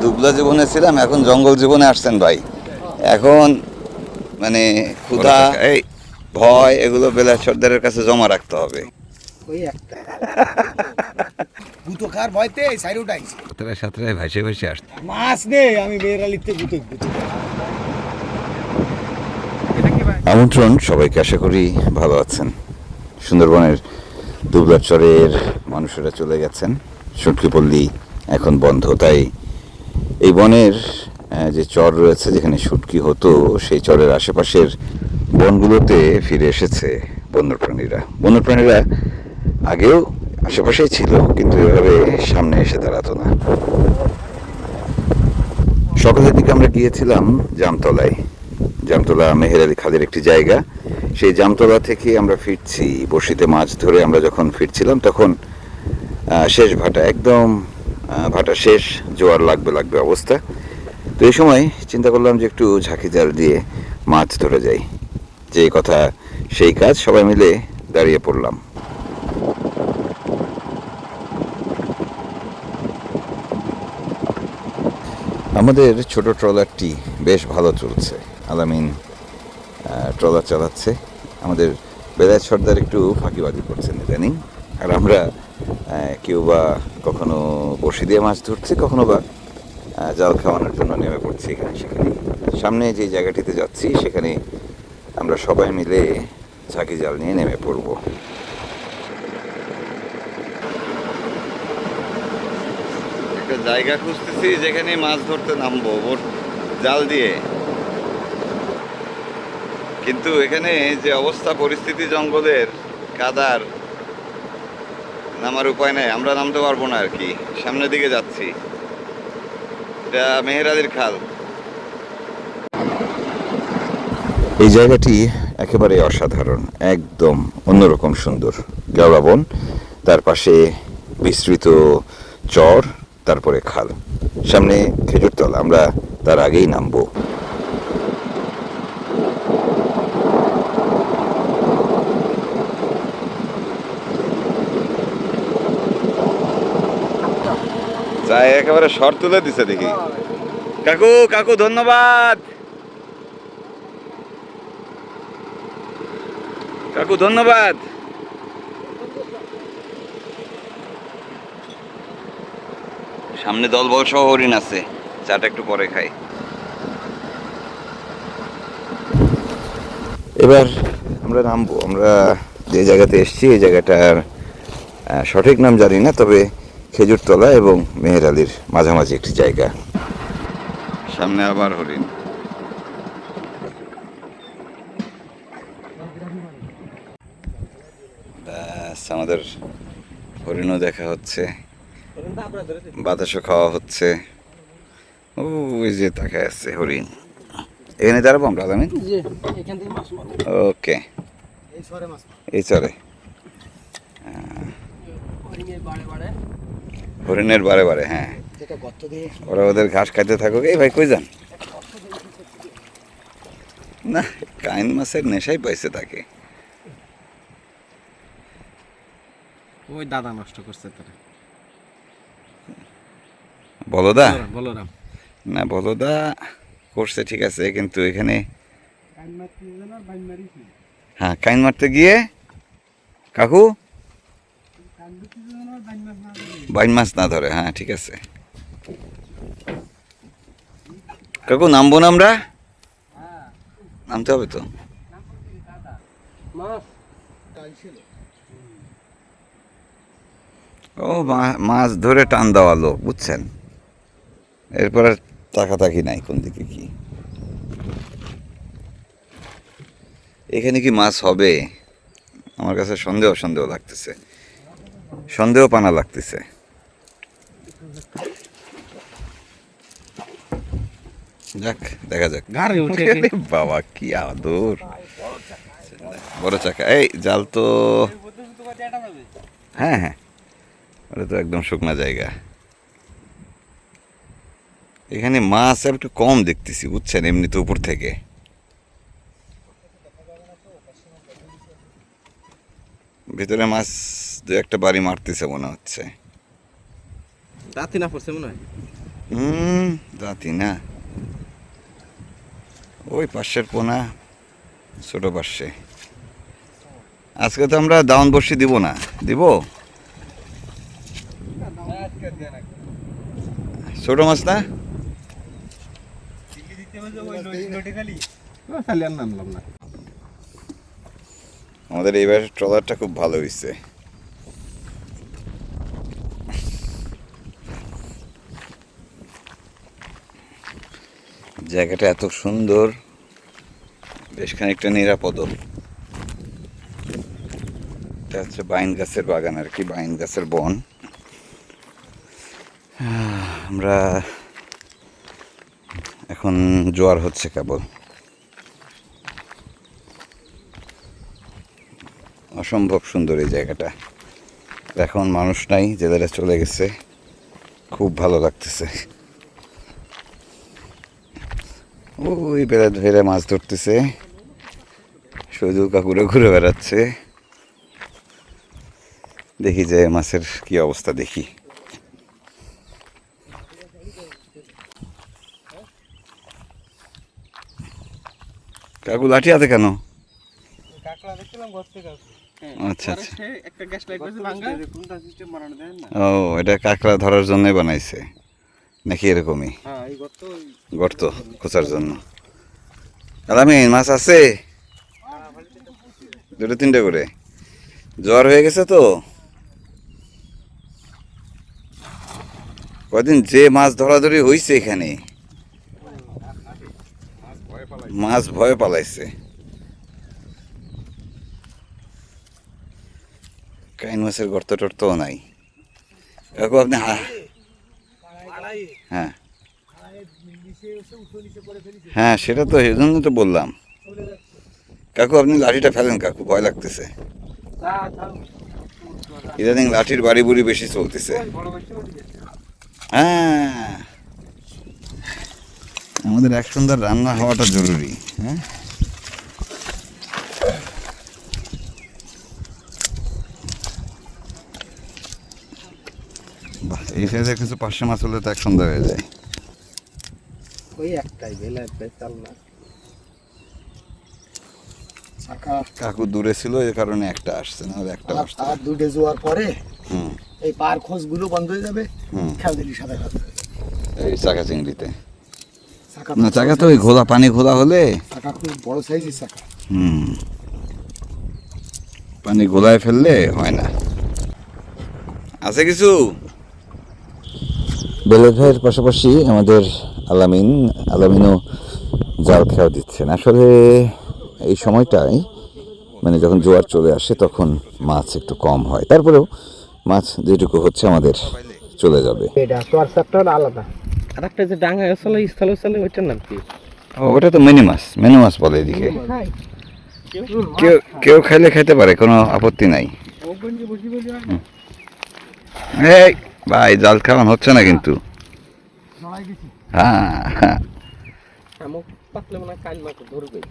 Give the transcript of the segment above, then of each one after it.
দুবলা জীবনে ছিলাম, এখন জঙ্গল জীবনে আসছেন ভাই। এখন মানে ক্ষুধা, এই ভয়, এগুলো বেলায়েত সর্দারের কাছে জমা রাখতে হবে। ওই একটা গুতো খার ভয়তে সাইড উঠাইছে। সাঁতরায় সাঁতরায় ভাসে ভাসে আসছে। মাছ নেই, আমি মেয়েরা লিখতে গুতো গুতো। আমন্ত্রণ সবাইকে, আশা করি ভালো আছেন। সুন্দরবনের দুবলার চরের মানুষেরা চলে গেছেন, শুটকিপল্লী এখন বন্ধ, তাই এই বনের যে চর রয়েছে যেখানে শুটকি হতো, সেই চরের আশেপাশের বনগুলোতে ফিরে এসেছে বন্যপ্রাণীরা। বন্যপ্রাণীরা আগেও আশেপাশেই ছিল, কিন্তু এভাবে সামনে এসে দাঁড়াতো না। সকালের দিকে আমরা গিয়েছিলাম জামতলায়। জামতলা মেহের আলী খালের একটি জায়গা। সেই জামতলা থেকে আমরা ফিরছি, বড়শিতে মাছ ধরে আমরা যখন ফিরছিলাম তখন শেষ ভাটা, একদম ভাটা শেষ, জোয়ার লাগবে লাগবে অবস্থা। তো এই সময় চিন্তা করলাম যে একটু ঝাঁকি জাল দিয়ে মাছ ধরে যাই। যে কথা সেই কাজ, সবাই মিলে দাঁড়িয়ে পড়লাম। আমাদের ছোট ট্রলারটি বেশ ভালো চলছে। আলামিন ট্রলার চালাচ্ছে। আমাদের বেলায়েত সর্দার একটু ফাঁকিবাজি করছেন ইদানিং। আর আমরা কেউ বা কখনো বড়শি দিয়ে মাছ ধরছি, কখনো বা জাল খাওয়ানোর জন্য নেমে পড়ছি এখানে সেখানে। সামনে যে জায়গাটিতে যাচ্ছি সেখানে আমরা সবাই মিলে ঝাঁকি জাল নিয়ে নেমে পড়ব। একটা জায়গা খুঁজতেছি যেখানে মাছ ধরতে নামবো জাল দিয়ে, কিন্তু এখানে যে অবস্থা পরিস্থিতি জঙ্গলের, কাদার, নামার উপায় নেই। আমরা নামতে পারবো না আর কি। সামনের দিকে যাচ্ছি। এটা মেহের আলীর খাল। এই জায়গাটি একেবারে অসাধারণ, একদম অন্যরকম সুন্দর। কেওড়া বন, তার পাশে বিস্তৃত চর, তারপরে খাল, সামনে খেজুরতলা। আমরা তার আগেই নামবো। যাই, একেবারে শর্ট তুলে দিছে দেখি। কাকু কাকু ধন্যবাদ, কাকু ধন্যবাদ। সামনে দলবল সহ হরিণ আছে, চাটা একটু পরে খাই। এবার আমরা নামবো। আমরা যে জায়গাতে এসেছি এই জায়গাটার সঠিক নাম জানি না, তবে খেজুরতলা এবং মেহের আলীর মাঝামাঝি একটি জায়গা। সামনে আবার হরিণ। ব্যাস, আমাদের হরিণও দেখা হচ্ছে, বাতাসও খাওয়া হচ্ছে। ওই যে তাকায় আছে হরিণ। এখানে দাঁড়াবো আমরা, আলামিন? ওকে, এই চরে হরিণের বারে বারে, হ্যাঁ, ওরা ওদের ঘাস খাইতে থাকুক। এই ভাই কই যান? না, কাইন মাছের নেশাই পাইছে তাকে। ওই দাদা নষ্ট করছে তারা। বলদা? বলরাম না, বলদা করছে ঠিক আছে, কিন্তু এখানে হ্যাঁ কাইন মারতে গিয়ে কাকু বাইন মাছ না ধরে। হ্যাঁ ঠিক আছে কাকু, নামবো না আমরা? নামতে হবে তো। ও মাছ ধরে টান দেওয়া লোক, বুঝছেন? এরপর আর তাকাতাকি নাই কোন দিকে কি। এখানে কি মাছ হবে? আমার কাছে সন্দেহ সন্দেহ লাগতেছে, সন্দেহ পানা লাগতেছে। যাক, দেখা যাক। বাবা কি আদর, বড় চাকা। এই জাল তো, হ্যাঁ হ্যাঁ, ওটা তো একদম শুকনা জায়গা। এখানে মাছ একটু কম দেখতেছি, বুঝছেন, এমনিতে উপর থেকে। ভিতরে মাছ দু একটা বাড়ি মারতেছে মনে হচ্ছে। রাতে না পড়ছে মনে হয়। জাতি না, ওই পাশের পোনা, ছোট পাশে। আজকে তো আমরা দাউন বসি দিব না, দিব ছোট মাছ না, খালি আর নামলাম না। আমাদের এইবার ট্রলারটা খুব ভালো হয়েছে। জায়গাটা এত সুন্দর, বেশ খানিকটা নিরাপদ। এটা হচ্ছে বাইন গাছের বাগান আর কি, বাইন গাছের বন। আমরা এখন জোয়ার হচ্ছে কেবল, অসম্ভব সুন্দর এই জায়গাটা। এখন মানুষ নাই, জেলেরা চলে গেছে, খুব ভালো লাগতেছে। ওই বেড়া ধরে মাছ ধরতেছে, সজল কাকুরে ঘুরে বেড়াচ্ছে। দেখি যে মাছের কি অবস্থা দেখি। কাকু লাঠি হাতে কেন? আচ্ছা আচ্ছা, একটা গ্যাস লাইট করেছে ভাঙা, কোনটা সিস্টেম বানানো দেন না। ও এটা কাঁকড়া ধরার জন্যই বানাইছে নাকি এরকমই? হ্যাঁ, এই গর্ত খোঁচার জন্য। আলামিন মাছ আছে 2-3টে করে, জ্বর হয়ে গেছে তো। কদিন যে মাছ ধরাধরি হয়েছে এখানে, মাছ ভয় পালাইছে। কাইন মাছের গর্ত টর্তও নাই। কাকু আপনি হ্যাঁ হ্যাঁ, সেটা তো এই জন্য তো বললাম। কাকু আপনি লাঠিটা ফেলেন কাকু, ভয় লাগতেছে। ইদানিং লাঠির বাড়ি বুড়ি বেশি চলতেছে। হ্যাঁ, আমাদের এক সুন্দর রান্না হওয়াটা জরুরি। হ্যাঁ, বাহ, এই সাইজের কিছু পার্শে মাছ হলে তো এক সন্ধ্যা হয়ে যায়। ওই একটাই বেলা বেতাল না। কাকু দূরে ছিল, এই কারণে একটা আসছে, না হলে একটা আসছে। আর দুটো জোয়ার পরে হুম এই পার খোঁজ গুলো বন্ধ হয়ে যাবে, হুম, খেয়াল দিলি সাদা খাতে এই চাকা চিংড়িতে না, চাকা তো ওই ঘোলা, পানি ঘোলা হলে। চাকা খুব বড় সাইজের চাকা। হুম, পানি গোলায় ফেললে হয় না। আছে কিছু বেলের ভাইয়ের পাশাপাশি আমাদের আলামিনও জাল খেয়া দিচ্ছেন। আসলে এই সময়টায় মানে যখন জোয়ার চলে আসে তখন মাছ একটু কম হয়, তারপরেও মাছ যেটুকু হচ্ছে আমাদের চলে যাবে। এটা চরসারটা আলাদা। আর একটা যে ডাঙ্গা চলে স্থলে চলে, ওইটার নাম কি? ওটা তো মেনি মাছ বলে এদিকে। কেউ কেউ খাইলে খাইতে পারে, কোনো আপত্তি নাই। এই ভাই, জাল খাওয়ান হচ্ছে না কিন্তু। হ্যাঁ হ্যাঁ, শামুক পাতলে মনে হয় কান মাছ ধরবে,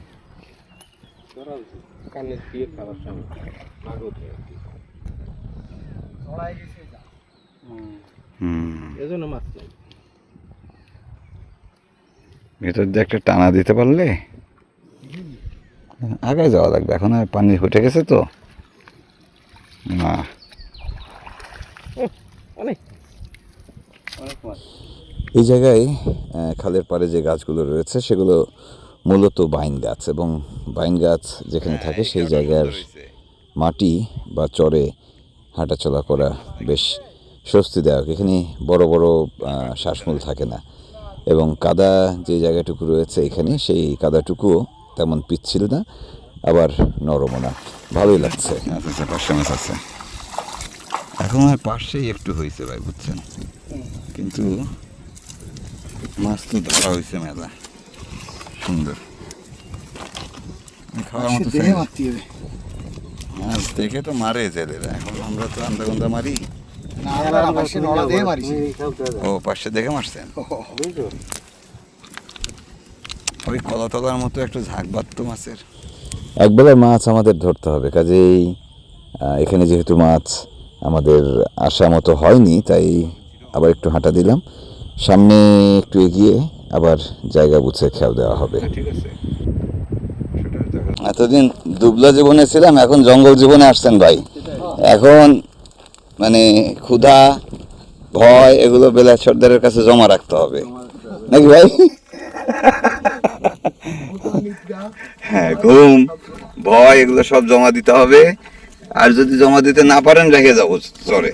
কানের দিয়ে খাওয়ার সময় এজন্য মাছ নাই। ভেতর দিয়ে একটা টানা দিতে পারলে আগে যাওয়া লাগবে। এখন আর পানি উঠে গেছে তো না। অনেক অনেক মাছ এই জায়গায় খালের পাড়ে যে গাছগুলো রয়েছে সেগুলো মূলত বাইন গাছ, এবং বাইন গাছ যেখানে থাকে সেই জায়গার মাটি বা চরে হাঁটাচলা করা বেশ স্বস্তিদায়ক। এখানে বড় বড় শ্বাসমূল থাকে না, এবং কাদা যে জায়গাটুকু রয়েছে এখানে, সেই কাদাটুকুও তেমন পিচ্ছিল না, আবার নরমও না, ভালোই লাগছে। আচ্ছা আচ্ছা, পার্শে মাছ আছে এখন, আর পাশেই একটু হয়েছে ভাই, বুঝছেন, কিন্তু মাছ তো ধরা হয়েছে মেলা সুন্দর, খাওয়ার মতো দেহে মারতে হবে। মাছ দেখে তো মারে জেলেরা, এখন আমরা তো আন্দাগন্দা মারি। না, আমরা পাশে নলা দিয়ে মারিছি। ও পাশে দেখে মারছেন? ওই কলাতলার মতো একটু ঝাঁক বাঁধতো মাছের। একবেলার মাছ আমাদের ধরতে হবে, কাজেই এখানে যেহেতু মাছ আমাদের আশা মতো হয়নি, তাই আবার একটু হাঁটা দিলাম, সামনে একটু এগিয়ে আবার জায়গা বুঝে খেয়াল দেওয়া হবে। ঠিক আছে। এতদিন দুবলা জীবনে ছিলাম, এখন জঙ্গল জীবনে আসছেন ভাই। এখন মানে ক্ষুধা, ভয় এগুলো বেলায়েত সর্দারের কাছে জমা রাখতে হবে, নাকি ভাই? হ্যাঁ, ঘুম, ভয় এগুলো সব জমা দিতে হবে। আর যদি জমা দিতে না পারেন রেখে যাবো চরে।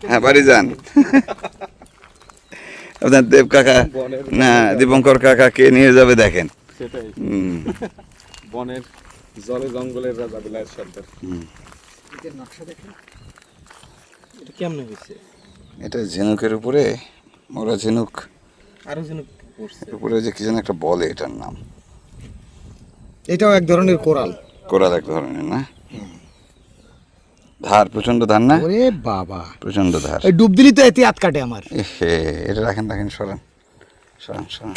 হ্যাঁ, বাড়ি যান। আপনার দেব কাকা না দীপঙ্কর কাকাকে নিয়ে যাবে দেখেন। সেটাই, বনের জলে জঙ্গলের রাজা বিলাস সর্দার। এটা কেমনে হয়েছে? এটা ঝিনুকের উপরে, মোরা ঝিনুক আরো যেন পড়ছে। উপরে যে কি যেন একটা বলে, এটার নাম এটাও এক ধরনের কোরাল। কোরাল এক ধরনের, না? ধার, প্রচন্ড ধার না? ওরে বাবা, প্রচন্ড ধার। এই ডুব দিলি তো এতে হাত কাটে আমার। এহে, এটা রাখেন রাখেন, সরান সরান সরান,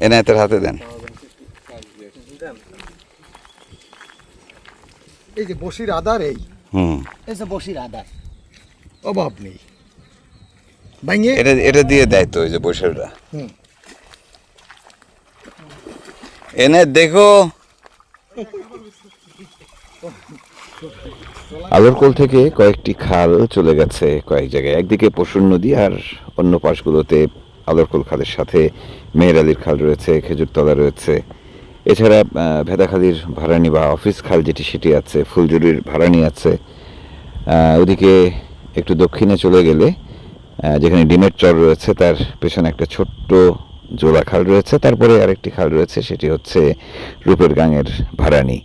এনায়েতের হাতে দেন। এই যে বসির আদার, এই এই যে বসির আদার অভাব নেই ভাঙে। এটা এটা দিয়ে দেয় তো ওই যে বৈশালরা। হুম। এনে দেখো, আলোরকোল থেকে কয়েকটি খাল চলে গেছে কয়েক জায়গায়। একদিকে পশুর নদী, আর অন্য পাশগুলোতে আলোরকোল খালের সাথে মেহের আলীর খাল রয়েছে, খেজুরতলা রয়েছে। এছাড়া ভেদাখালীর ভাড়ানি বা অফিস খাল যেটি, সেটি আছে। ফুলজুরির ভাড়ানি আছে। ওদিকে একটু দক্ষিণে চলে গেলে যেখানে ডিমের চর রয়েছে, তার পেছনে একটা ছোট্ট জোড়া খাল রয়েছে। তারপরে আরেকটি খাল রয়েছে, সেটি হচ্ছে রূপের গাঙের ভাড়ানি।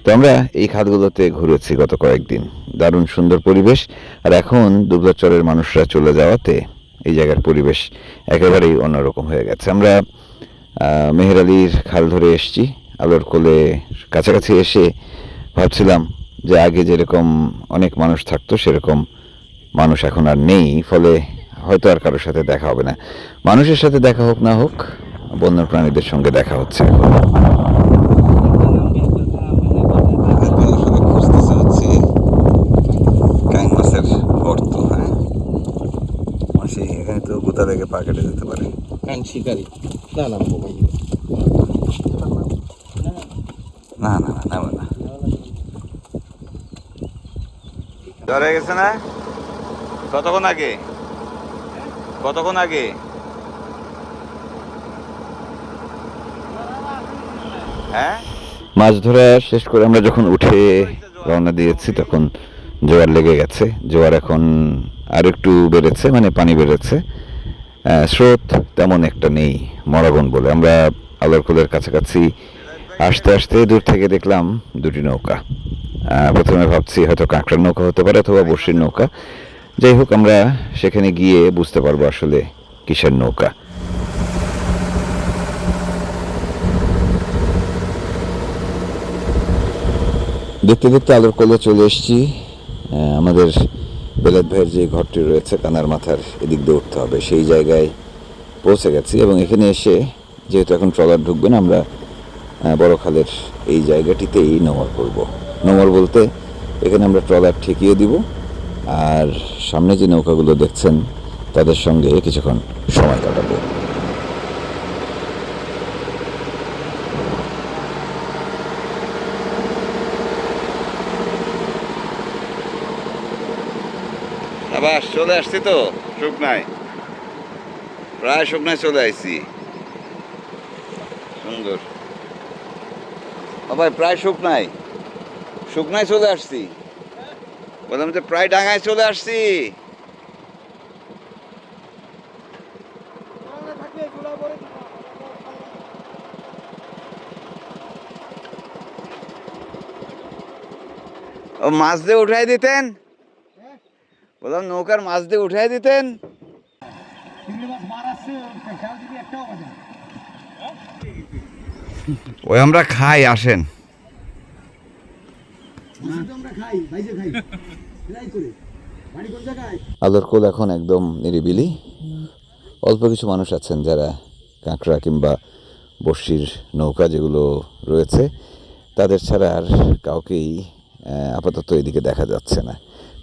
তো আমরা এই খালগুলোতে ঘুরেছি গত কয়েকদিন। দারুণ সুন্দর পরিবেশ। আর এখন দুবলাচরের মানুষরা চলে যাওয়াতে এই জায়গার পরিবেশ একেবারেই অন্যরকম হয়ে গেছে। আমরা মেহের আলীর খাল ধরে এসেছি। আলোরকোলে কাছাকাছি এসে ভাবছিলাম যে আগে যেরকম অনেক মানুষ থাকতো, সেরকম মানুষ এখন আর নেই। ফলে হয়তো আর কারোর সাথে দেখা হবে না। মানুষের সাথে দেখা হোক না হোক, বন্য প্রাণীদের সঙ্গে দেখা হচ্ছে এখন। কাইন মাছের গর্ত, হ্যাঁ, মাসি এখানে তো গোতা লেগে পা কেটে যেতে পারে। কান শিকারি না না ভাই, না না না, নেবে না। জ্বর হয়ে গেছে না? কতক্ষণ আগে? কতক্ষণ আগে? হ্যাঁ, মাছ ধরা শেষ করে আমরা যখন উঠে রওনা দিয়েছি, তখন জোয়ার লেগে গেছে। জোয়ার এখন আর একটু বেড়েছে, মানে পানি বেড়েছে। স্রোত তেমন একটা নেই মরাবন বলে। আমরা আলোরকোলের কাছাকাছি আসতে আসতে দূর থেকে দেখলাম দুটি নৌকা। প্রথমে ভাবছি হয়তো কাঁকড়ার নৌকা হতে পারে অথবা বড়শির নৌকা। যাই হোক, আমরা সেখানে গিয়ে বুঝতে পারবো আসলে কিসের নৌকা। দেখতে দেখতে আলোরকোলে চলে এসেছি। আমাদের বেলায়েত ভাইয়ের যে ঘরটি রয়েছে কানার মাথার এদিক দিয়ে উঠতে হবে, সেই জায়গায় পৌঁছে গেছি। এবং এখানে এসে যেহেতু এখন ট্রলার ঢুকবে না, আমরা বড় খালের এই জায়গাটিতেই নোঙর করব। নোঙর বলতে এখানে আমরা ট্রলার ঠেকিয়ে দিব, আর সামনে যে নৌকাগুলো দেখছেন তাদের সঙ্গে কিছুক্ষণ সময় কাটাবো। আবার চলে আসছি তো শুকনায়, প্রায় শুকনায় চলে আসছি। সুন্দর ভাই, প্রায় শুকনায় শুকনায় চলে আসছি। বললাম যে প্রায় ডাঙায় চলে আসছি। ও মাছ দিয়ে উঠাই দিতেন, বললাম নৌকার মাছ দিয়ে উঠাই দিতেন। ওই আমরা খাই, আসেন। আলোরকোল এখন একদম নিরিবিলি। অল্প কিছু মানুষ আছেন যারা কাঁকড়া কিংবা বড়শির নৌকা যেগুলো রয়েছে তাদের ছাড়া আর কাউকেই আপাতত এদিকে দেখা যাচ্ছে না।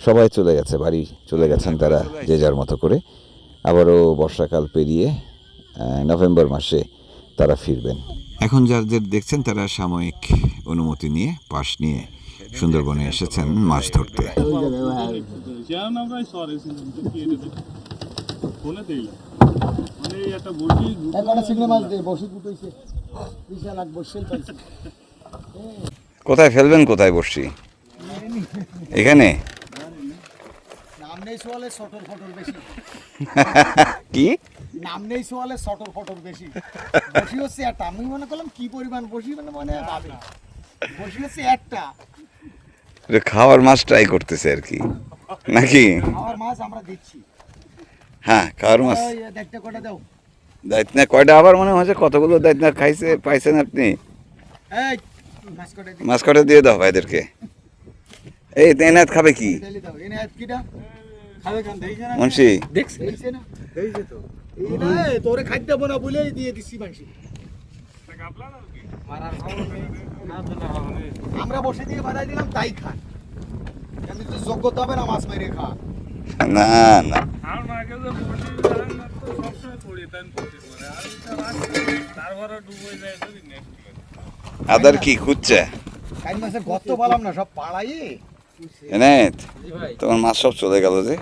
সবাই চলে গেছে, বাড়ি চলে গেছেন তারা যে যার মতো করে। আবারও বর্ষাকাল পেরিয়ে নভেম্বর মাসে তারা ফিরবেন। এখন যাদের দেখছেন তারা সাময়িক অনুমতি নিয়ে পাশ নিয়ে সুন্দরবনে এসেছেন মাছ ধরতে। কোথায় ফেলবেন, কোথায় বসছি? এখানে নাম নেই সোয়ালে সটর ফটর বেশি। কি নাম নেই সোয়ালে সটর ফটর বেশি। বসি হচ্ছে একটা, আমি মনে করলাম কি পরিমাণ বসি, মানে মনে ভাবে বসি হচ্ছে একটা। খাওয়ার মাছ ট্রাই করতেছে আর কি, নাকি? খাওয়ার মাছ আমরা দিচ্ছি। হ্যাঁ, খাওয়ার মাছ। দেখতে কটা দাও। দায়িত্ব না কয়টা, আবার মনে হচ্ছে কতগুলো দায়িত্ব না খাইছে পাইছেন আপনি। এই মাছ কটা দিই। মাছ কটা দিয়ে দাও ভাইদেরকে। এই তেনাত খাবে কি? ঢেলে দাও। এনে হাত কিটা খাবে কান দেইছে না? মুন্সি দেইছে না? দেইছে তো। এই না তোরে খাদ্য বনা বলেই দিয়ে দিছি মানসি। আমরা বসে দিয়ে বাড়াই দিলাম তাই খান। আমি তো যোগ্যতা হবে না মাছ মেরে খা। না না, আদার কি খুঁজছে? কাইন মাছের গর্ত বললাম না, সব পাড়াই। এনায়েত, তোমার মাছ সব চলে গেল যে।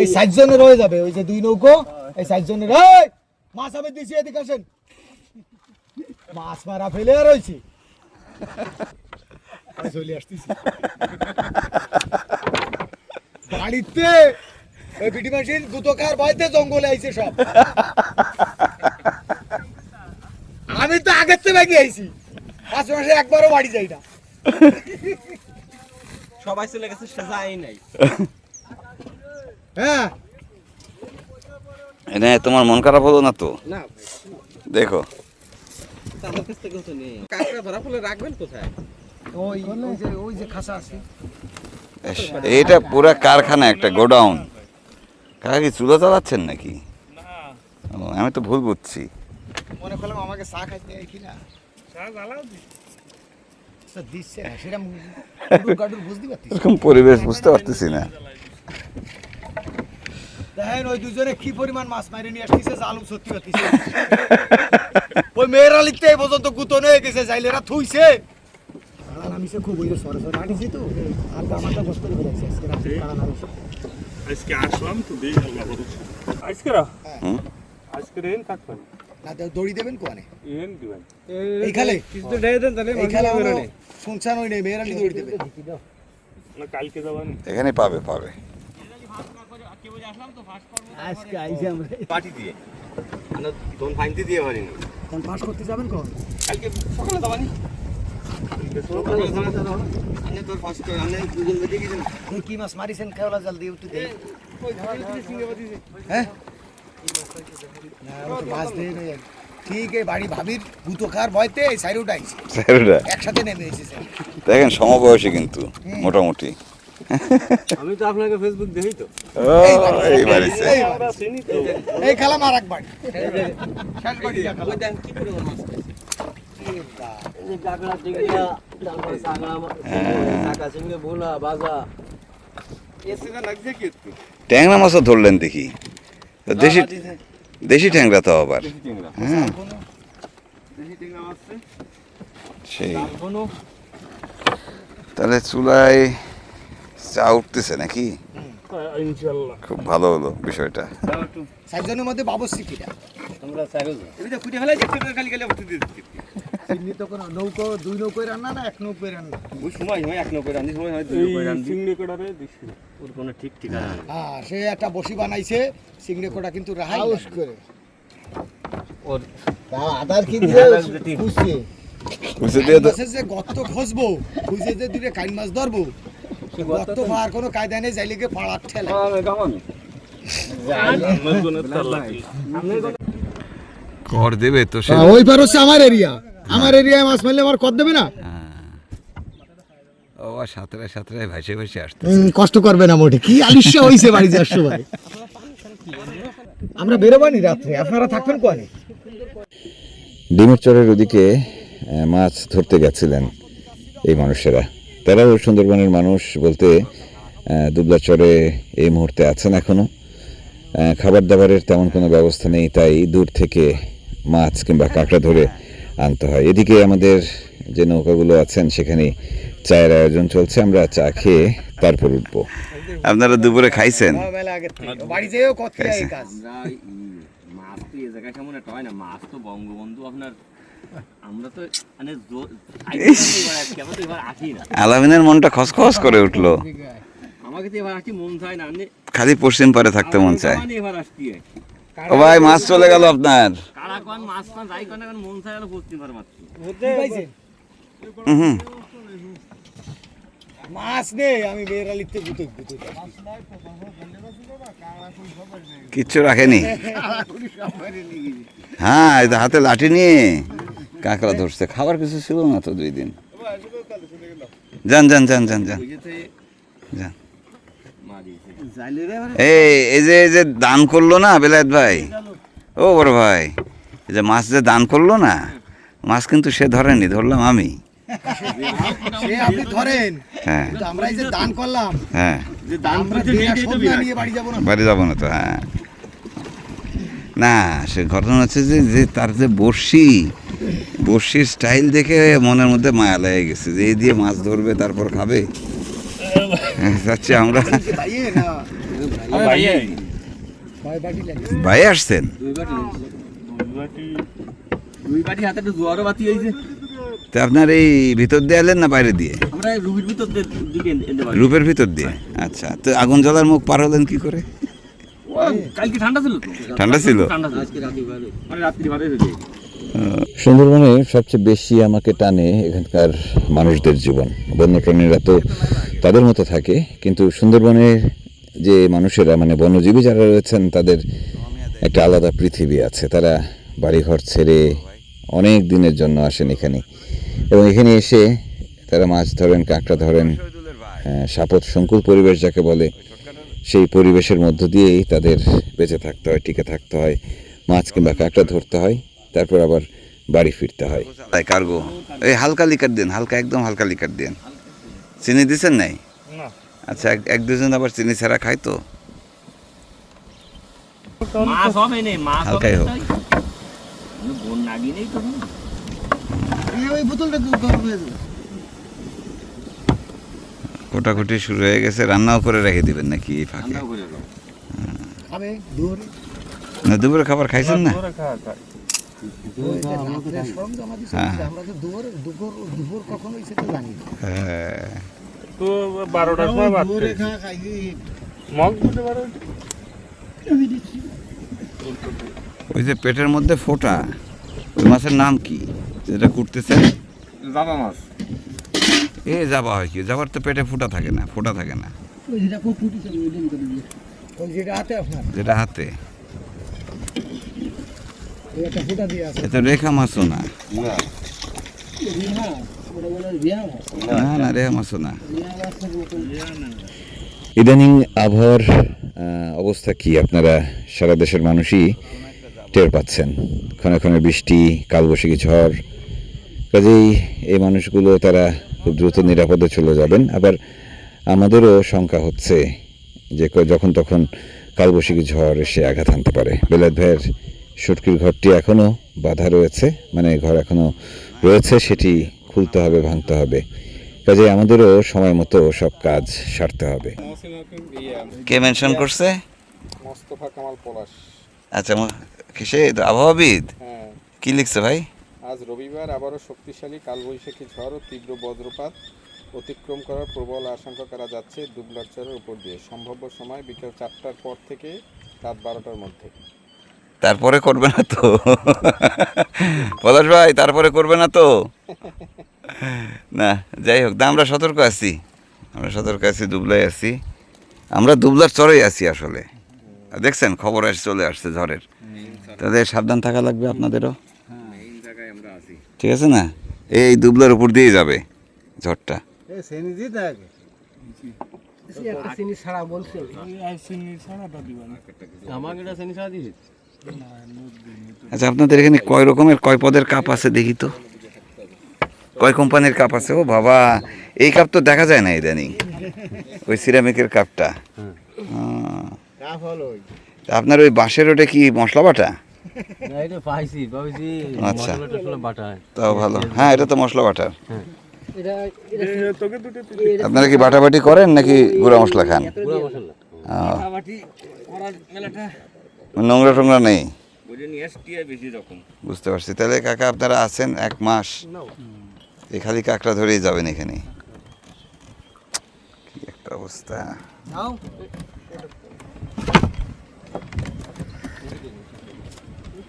এই 60 জনের হয়ে যাবে, ওই যে 2 নৌকো, এই 60 জনের। এই মাছ আমি দিছি, এদিকে আসেন। মাছ মারা ফেলে আর হইছে। চলে আসতেছি বাড়িতে। ওই বিটি মেশিন গুতকার বাইতে জঙ্গলে আইছে সব। আমি তো আগের থেকে ভেগে আইছি, 5 মাসে একবারও বাড়ি যাই না। সবাই চলে গেছে, সাজাই নাই। হ্যাঁ এনায়েত, তোমার মন খারাপ হলো না তো? না দেখো আমার কাছ থেকে তো নেই। কাঁকড়া ধরা ফেলে রাখবেন কোথায়? ওই যে খাসা আছে। এইটা পুরা কারখানা, একটা গোডাউন। কাকা কি চুলা চালাচ্ছেন নাকি? ও, আমি তো ভুল বুঝছি। মনে করলাম আমাকে চা খাইতে কি না দিচ্ছে না, সেটা গাডুর বুঝতে পারছিস। এরকম পরিবেশ বুঝতে পারতেছি না। দেখেন ওই দুজনে কি পরিমাণ মাছ মারি নিয়ে আসতেছে, জালু সত্যি পারতিছে। ওই মেয়েরা লিখতে এই পর্যন্ত গুতন হয়ে গেছে, জাইলেরা থুইছে। নামিছে খুব, ওই যে সরে সরে আনিছি তো, আর আমারটা কষ্ট করে ফেলেছে আজকে রাতে কারা নামিছে। আজকে আসলাম তো দেই আল্লাহ ভরসা। আজকে রেন থাকবেন না দড়ি দেবেন কোয়ানে এন দিবেন। এই খালে কিছু তো ঢেলে দেন তাহলে এই খালে শুনছান ওই নেই, মেয়েরা লি দড়ি দেবে। না কালকে যাবেন। এখানে পাবে পাবে। আজকে আইছি আমরা পার্টি দিয়ে আমরা দোন ফাইনতে দিয়ে পারিনি। কোন পাস করতে যাবেন কোন? কালকে সকালে যাবানি। আনে তোর ফার্স্ট করে আনে গুগল মে দেখি তুই কি মাছ মারিছেন খেওলা জাল দিয়ে উঠতে দে। হ্যাঁ না ও তো মাছ দেই না। ঠিক এই বাড়ি ভাবির গুতকার ভয়তে এই সাইড উঠাইছে, স্যাররা একসাথে নেমে এসেছে। দেখেন সমবয়সী কিন্তু মোটামুটি। আমি তো আপনাকে ফেসবুক দেখি তো। এই বাড়িতে আমরা চিনি তো। এই খেলা মারাক বাড়ি শেষ বাড়ি ওই দেন কি করে মাছ এই যে কাকড়া টিকড়া তারপর সাগা সাগা সিংহে ভোলা বাজা এসে লাগছে কি একটু ট্যাংরা মাছও ধরলেন দেখি। তো দেশি দেশি ট্যাংরা তো আবার। হ্যাঁ দেখি টিকড়া মাছ সেই। কোনো তাহলে চুলায় চা উঠতেছে নাকি? ইনশাআল্লাহ খুব ভালো হলো বিষয়টা। সাইজনের মধ্যে বাবুসি কিটা আমরা সাগা এই যে কুটে ফেলে দেখতে খালি খালি উঠতে দিতে চিনি তো কোন নৌকো, 2 নৌকোয় রান্না না 1 নৌকোয় রান্না? ওই সময় হয় এক নৌকো রান্দি, সময় হয় দুই নৌকো এই রান্দি। চিংড়ি কড়ারে দিছি। ওর কোনো ঠিক ঠিকানা নেই। হ্যাঁ সে একটা বসি বানাইছে সিংড়ে কোটা, কিন্তু রাহাই করে ওর তা আদার কি দিয়ে খুঁজছে বুঝতে দিয়ে তো মাছের যে গর্ত খসবো, খুঁজে যে দুটো কাইন মাছ ধরবো, সে গর্ত পার কোনো কায়দা নেই, যাইলে গিয়ে পাড়ার ঠেলা। কর দেবে তো সে। ওই পার হচ্ছে আমার এরিয়া, আমার এরিয়ায় মাছ মারলে আমার কর দেবে না। ও সাঁতরায় সাঁতরায় ভাসে ভাসে আসতে। কষ্ট করবে না মোটে, কি আলিশা হইছে বাড়ি যাওয়ার সময়। আমরা বেরোবানি রাত্রে, আপনারা থাকবেন কোয়ানে? ডিমের চরের ওদিকে মাছ ধরতে গেছিলেন এই মানুষেরা। তারাও সুন্দরবনের মানুষ বলতে দুবলাচরে এই মুহূর্তে আছেন এখনো। খাবার দাবারের তেমন কোনো ব্যবস্থা নেই, তাই দূর থেকে মাছ কিংবা কাঁকড়া ধরে আনতে হয়। এদিকে আমাদের যে নৌকাগুলো আছেন সেখানে চায়ের আয়োজন চলছে, আমরা চা খেয়ে তারপর উঠবো। আপনারা দুপুরে খাইছেন? মেলা আগে বাড়ি যেও কত এই কাজ মাছ তো এই জায়গায় কেমন একটা হয় না, মাছ তো বঙ্গবন্ধু আপনার, আমরা তো মানে কেমন তো এবার আসি না। আলামিনের মনটা খসখস করে উঠলো, আমাকে তো এবার আসি মন চায় না, খালি পশ্চিম পারে থাকতে মন চায়। এবার আসছি ও ভাই, মাছ চলে গেল আপনার। কারা কোন মাছ পান যাই কোন মন চায় না পশ্চিম পারে মাছ পাইছেন হুম, মাছ নেই, আমি মেয়েরা লিখতে গুতো কিচ্ছু রাখেনি। হ্যাঁ, এই তো হাতে লাঠি নিয়ে কাঁকড়া ধরছে। খাবার কিছু ছিল না তো 2 দিন। যান যান যান যান যান যান। এই যে দান করলো না বেলায়েত ভাই, ও বড় ভাই, এই যে মাছ যে দান করলো না, মাছ কিন্তু সে ধরেনি, ধরলাম আমি। সে আপনি ধরেন, হ্যাঁ কিন্তু আমরা এই যে দান করলাম, হ্যাঁ, যে দান আমরা করতে দেয়া নিয়ে তো সবজি নিয়ে বাড়ি যাবো না। বাড়ি যাবো না তো। হ্যাঁ, না সে ঘটনা হচ্ছে যে তার যে বড়শির স্টাইল দেখে মনের মধ্যে মায়া লেগে গেছে যে এই দিয়ে মাছ ধরবে তারপর খাবে। যাচ্ছি আমরা। ভাইয়ে না কয় বাটি লাগে? ভাই আসছেন? দুই বাটি হাতে একটু জোয়ারও বাতি হয়েছে। তা আপনার এই ভিতর দিয়ে এলেন না বাইরে দিয়ে? আমরা রুবির ভিতর দিকে এনে পারি। রূপের ভিতর দিয়ে। আচ্ছা, তো আগুন জ্বলার মুখ পার হলেন কি করে? কালকে ঠান্ডা ছিল তো? ঠান্ডা ছিল? ঠান্ডা ছিল। আজকে রাতে ভালো, মানে রাত্রি ভালো হয়েছে। সুন্দরবনে সবচেয়ে বেশি আমাকে টানে এখানকার মানুষদের জীবন। বন্যপ্রাণীরা তো তাদের মতো থাকে, কিন্তু সুন্দরবনে যে মানুষেরা মানে বন্যজীবী যারা রয়েছেন তাদের একটা আলাদা পৃথিবী আছে। তারা বাড়িঘর ছেড়ে অনেক দিনের জন্য আসেন এখানে, এবং এখানে এসে তারা মাছ ধরেন, কাঁকড়া ধরেন। সাপত সংকুল পরিবেশ যাকে বলে, সেই পরিবেশের মধ্য দিয়েই তাদের বেঁচে থাকতে হয়, টিকে থাকতে হয়, মাছ কিংবা কাঁকড়া ধরতে হয়, তারপর আবার বাড়ি ফিরতে হয়। তাই কার্গো এই হালকা লিকার দেন, হালকা, একদম হালকা লিকার দেন। চিনি দিচ্ছেন নাই? আচ্ছা, এক দুজন আবার চিনি ছাড়া খায় তো। মাছ হবে না, মাছ হবে হালকাই হোক। বোন নাগি নেই তো। ওই বোতলটা তো গরম হয়ে যাবে। কোটাকুটি শুরু হয়ে গেছে, রান্নাও করে রেখে দিবেন নাকি এই ফাঁকে? ঠান্ডা করে দাও। খাবে দূর না, দুপুরে খাবার খাইছেন না? হ্যাঁ। আমরা তো দুপুর কখন হয়েছে তো জানি না। হ্যাঁ, তো 12টার সময় দুপুরে খাইছি মগ দিতে পারো। ওই যে পেটের মধ্যে ফোঁটা, ওই মাছের নাম কি যেটা করতেছেন? জাবা মাছ। এ যাবা হয় কি? যাবার তো পেটে ফোঁটা থাকে না, ফোঁটা থাকে না। ওই যেটা হাতে আপনার যেটা হাতে, ওই একটা ফুটা দিয়ে আছে। এটা রেখা মাছও না। না না, রেখা মাছও না। ইদানিং আবহাওয়ার অবস্থা কি আপনারা সারা দেশের মানুষই টের পাচ্ছেন। ক্ষণে ক্ষণে বৃষ্টি, কালবৈশাখী ঝড়। কাজেই এই মানুষগুলো তারা খুব দ্রুত নিরাপদে চলে যাবেন। আবার আমাদেরও শঙ্কা হচ্ছে যে যখন তখন কালবৈশাখী ঝড় এসে আঘাত আনতে পারে। বেলায়েত ভাইয়ের শুটকির ঘরটি এখনও বাঁধা রয়েছে, মানে ঘর এখনও রয়েছে, সেটি খুলতে হবে, ভাঙতে হবে। কাজেই আমাদেরও সময় মতো সব কাজ সারতে হবে। কে মেনশন করছে? মোস্তফা কামাল পলাশ। আচ্ছা, কিসে আবহাওয়াবিদ হ্যাঁ, কি লিখছে ভাই? আজ রবিবার আবারও শক্তিশালী কালবৈশাখী ঝড় ও তীব্র বজ্রপাত অতিক্রম করার প্রবল আশঙ্কা করা যাচ্ছে দুবলাচরের উপর দিয়ে। সম্ভাব্য সময় বিকেল 4টার পর থেকে রাত 12টার মধ্যে। তারপরে করবে না তো পলাশ ভাই? তারপরে করবে না তো? না, যাই হোক, না আমরা সতর্ক আছি, দুবলায় আছি, আমরা দুবলার চরেই আছি আসলে। দেখছেন খবর চলে আসছে ঝড়ের, তাদের সাবধান থাকা লাগবে আপনাদেরও। ঠিক আছে না? এই দুবলার উপর দিয়ে যাবে ঝড়টা। আচ্ছা, আপনাদের এখানে কয় রকমের কয় পদের কাপ আছে দেখি তো? কয় কোম্পানির কাপ আছে? ও বাবা, এই কাপ তো দেখা যায় না ইদানিং, ওই সিরামিকের কাপটা। কাপ হলো আপনার ওই বাঁশের ওটা কি মশলা বাটা? না এটা পাইছি আচ্ছা। মশলা টসলা বাটা হয়। তাও ভালো। হ্যাঁ, এটা তো মশলা বাটার। এটা আপনারা কি বাটাবাটি করেন নাকি গুঁড়া মশলা খান? গুঁড়া মশলা নোংরা টোংরা নেই, বুঝতে পারছি। তাহলে কাকা আপনারা আছেন 1 মাস, এই খালি কাঁকড়া ধরেই যাবেন এখানে। কি একটা অবস্থা! নাও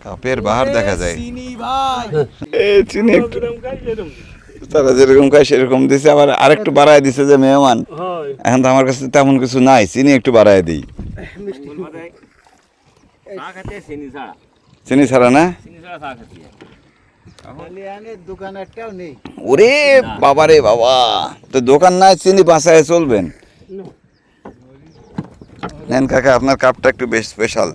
কাপের বাহার দেখা যায়। চিনি ভাই চিনি তারা যেরকম খায় সেরকম দিছে, আবার আরেকটু বাড়ায় দিছে যে মেহমান। এখন তো আমার কাছে তেমন কিছু নাই, চিনি একটু বাড়ায় দিই। চিনি ছাড়া না? দোকান একটাও নেই। ওরে বাবা রে বাবা, তো দোকান নাই, চিনি বাঁচায় চলবেন। নেন কাকা, আপনার কাপটা একটু বেশ স্পেশাল।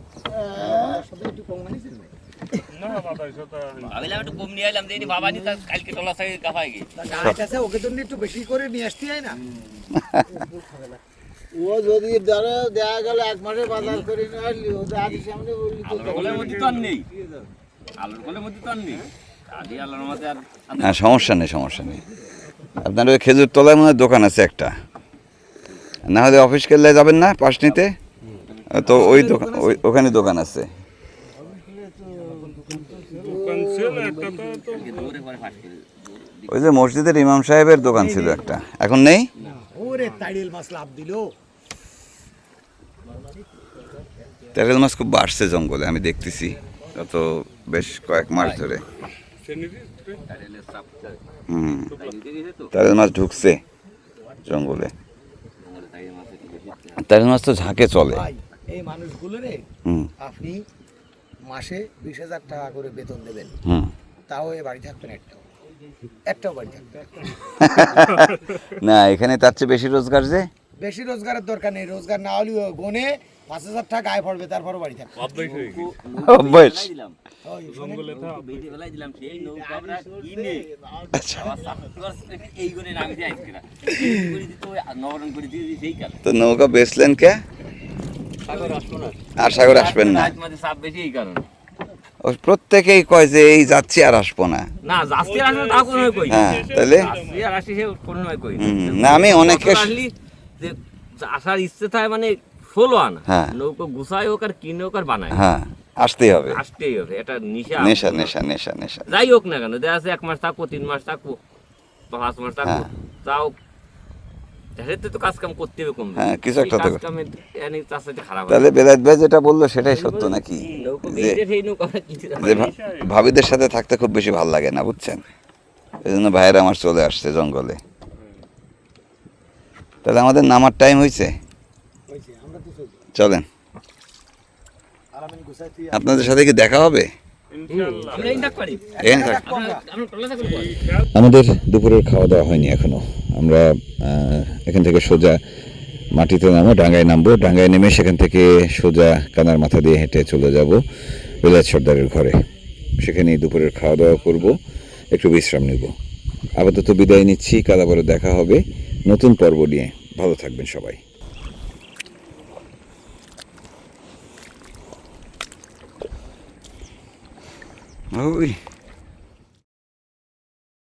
ওকে তো একটু বেশি করে নিয়ে আসতে হয় না? ও যদি ধরো দেখা গেল 1 মাসে বাজার করে নিয়ে আসলি, ও তো আদি সামনে বললি তো না, সমস্যা নেই, সমস্যা নেই। আপনার ওই খেজুর তলায় মনে হয় দোকান আছে একটা, না হলে অফিস কেল্লায় যাবেন না পাশ নিতে, তো ওই দোকান, ওখানে দোকান আছে। ওই যে মসজিদের ইমাম সাহেবের দোকান ছিল একটা, এখন নেই। ওরে তাইড়েল মাছ লাভ দিল। তেরেল মাছ খুব বাড়ছে জঙ্গলে, আমি দেখতেছি গত বেশ কয়েক মাস ধরে। তেরেল মাছ ঢুকছে জঙ্গলে। তেরেল মাছ তো ঝাঁকে চলে। ভাই এই মানুষগুলো রে হুম আপনি মাসে 20,000 টাকা করে বেতন দেবেন, হুম। তাও এ বাড়ি থাকবেন একটাও বাড়ি থাকবে না। না, এখানে তার চেয়ে বেশি রোজগার যে। বেশি রোজগারের দরকার নেই, রোজগার না হলেও গনে 5,000 টাকা আয় পড়বে, তারপরও বাড়ি থাকবে। অভ্যাস। ওই শোনেন, তো নৌকা বেচলেন কে? আর সাগর আসবেন না? ও প্রত্যেকেই কয় যে এই যাচ্ছি আর আসবো না। না যাচ্ছে আসলে তা কোনো কই হ্যাঁ, তাহলে যাচ্ছে আর আসি সে কোনো কই না, আমি অনেকে আসলি যে আসার ইচ্ছে থাকে মানে 16 আনা হ্যাঁ। নৌকো গুছাই হোক আর কিনে হোক আর বানায় হ্যাঁ, আসতেই হবে। আসতেই হবে, এটা নিশা নেশা নেশা নেশা নেশা। যাই হোক না কেন, দেখা আছে 1 মাস থাকবো, 3 মাস থাকবো, 5 মাস থাকবো, হ্যাঁ। তাও দেখাতে তো কাজ কাম করতে হবে কম বেশি। হ্যাঁ, কিছু একটা তো কাজ কামে এনে তার সাথে খারাপ হয় তাহলে বেলায়েত ভাই যেটা বললো সেটাই সত্য নাকি? নৌকো যে বেচে সেই নৌকা কিছু যে ভাবিদের সাথে থাকতে খুব বেশি ভালো লাগে না, বুঝছেন? এই জন্য ভাইয়েরা আমার চলে আসছে জঙ্গলে। তাহলে আমাদের নামার টাইম হয়েছে, আমরা তো চলি। চলেন। আর আমি গুছাইতে আপনাদের সাথে কি দেখা হবে? আমরা এই ডাক পারি এখানে থাক। আমরা টলা থাকলে পরে আমাদের দুপুরের খাওয়া দাওয়া হয়নি এখনো। আমরা এখান থেকে সোজা মাটিতে নামবো, ডাঙ্গায় নামবো, ডাঙ্গায় নেমে সেখান থেকে সোজা কানার মাথা দিয়ে হেঁটে চলে যাব বেলায়েত সর্দারের ঘরে। সেখানেই দুপুরের খাওয়া দাওয়া করব, একটু বিশ্রাম নেব। আপাতত বিদায় নিচ্ছি, কাল আবারও দেখা হবে নতুন পর্ব নিয়ে। ভালো থাকবেন সবাই। ওই